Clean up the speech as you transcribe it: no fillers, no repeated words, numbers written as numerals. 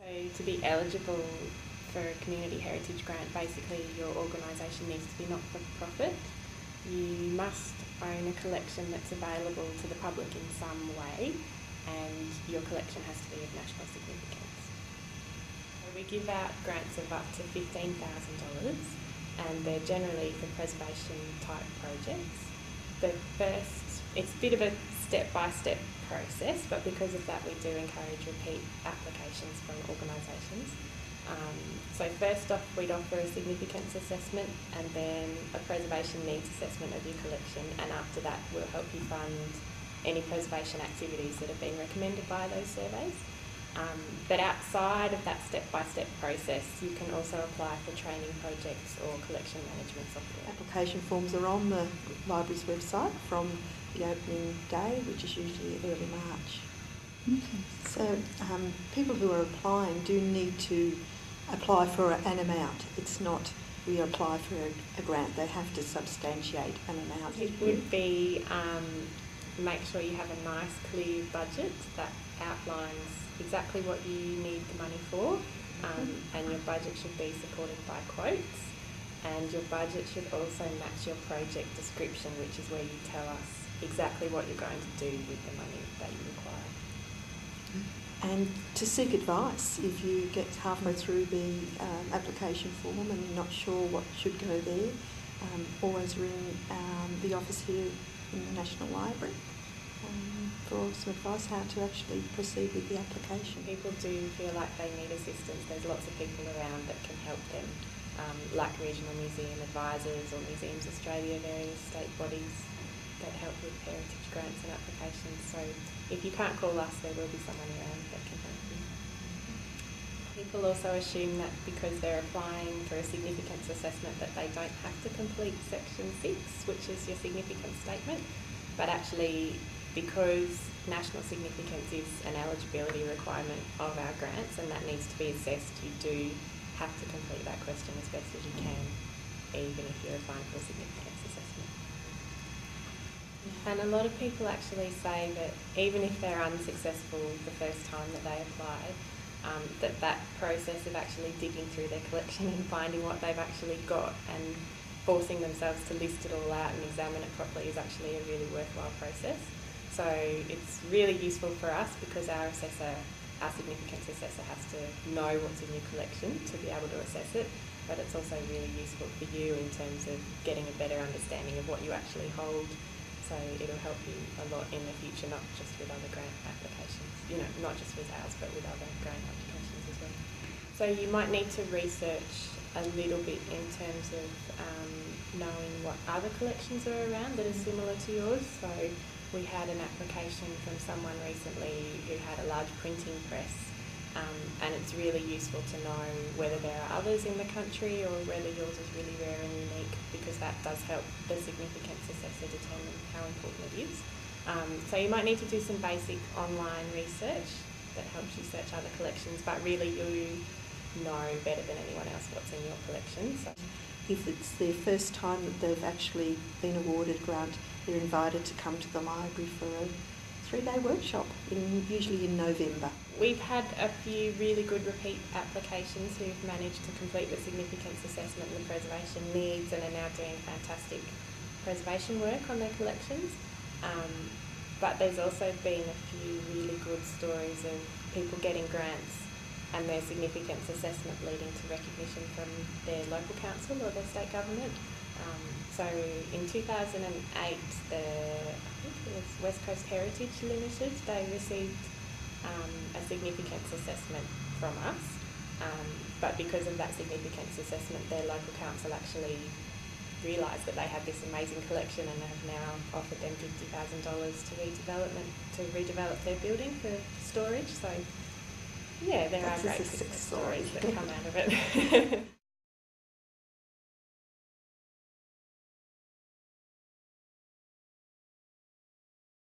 So to be eligible for a community heritage grant, basically your organisation needs to be not-for-profit. You must own a collection that's available to the public in some way, and your collection has to be of national significance. So we give out grants of up to $15,000, and they're generally for preservation type projects. It's a bit of a step-by-step process, but because of that we do encourage repeat applications from organisations. So first off we'd offer a significance assessment and then a preservation needs assessment of your collection, and after that we'll help you fund any preservation activities that have been recommended by those surveys. But outside of that step-by-step process, you can also apply for training projects or collection management software. Application forms are on the library's website from the opening day, which is usually early March. Okay. So people who are applying do need to apply for an amount. It's not we apply for a grant, they have to substantiate an amount. It would be make sure you have a nice clear budget that outlines exactly what you need the money for, and your budget should be supported by quotes, and your budget should also match your project description, which is where you tell us exactly what you're going to do with the money that you require. And to seek advice if you get halfway through the application form and you're not sure what should go there, always ring the office here in the National Library for some advice how to actually proceed with the application. People do feel like they need assistance. There's lots of people around that can help them, like regional museum advisors or Museums Australia, various state bodies that help with heritage grants and applications. So if you can't call us, there will be someone around that can help you. People also assume that because they're applying for a significance assessment that they don't have to complete section 6, which is your significance statement, but actually because national significance is an eligibility requirement of our grants and that needs to be assessed, you do have to complete that question as best as you can, even if you're applying for a significance assessment. And a lot of people actually say that even if they're unsuccessful the first time that they apply, that process of actually digging through their collection and finding what they've actually got and forcing themselves to list it all out and examine it properly is actually a really worthwhile process. So it's really useful for us because our significance assessor has to know what's in your collection to be able to assess it, but it's also really useful for you in terms of getting a better understanding of what you actually hold. So it'll help you a lot in the future, not just with other grant applications, not just with ours, but with other grant applications as well. So you might need to research a little bit in terms of knowing what other collections are around that are similar to yours. So we had an application from someone recently who had a large printing press, and it's really useful to know whether there are others in the country or whether yours is really rare and unique, because that does help the significance assessor determine how important it is. So you might need to do some basic online research that helps you search other collections, but really you know better than anyone else what's in your collection. So if it's their first time that they've actually been awarded grant, they're invited to come to the library for a 3-day workshop, usually in November. We've had a few really good repeat applications who've managed to complete the significance assessment and the preservation needs and are now doing fantastic preservation work on their collections. But there's also been a few really good stories of people getting grants and their significance assessment leading to recognition from their local council or their state government. So in 2008, I think it was West Coast Heritage Limited, they received a significance assessment from us, but because of that significance assessment, their local council actually realised that they had this amazing collection and have now offered them $50,000 to redevelop their building for storage. So yeah, there are great success stories that come out of it.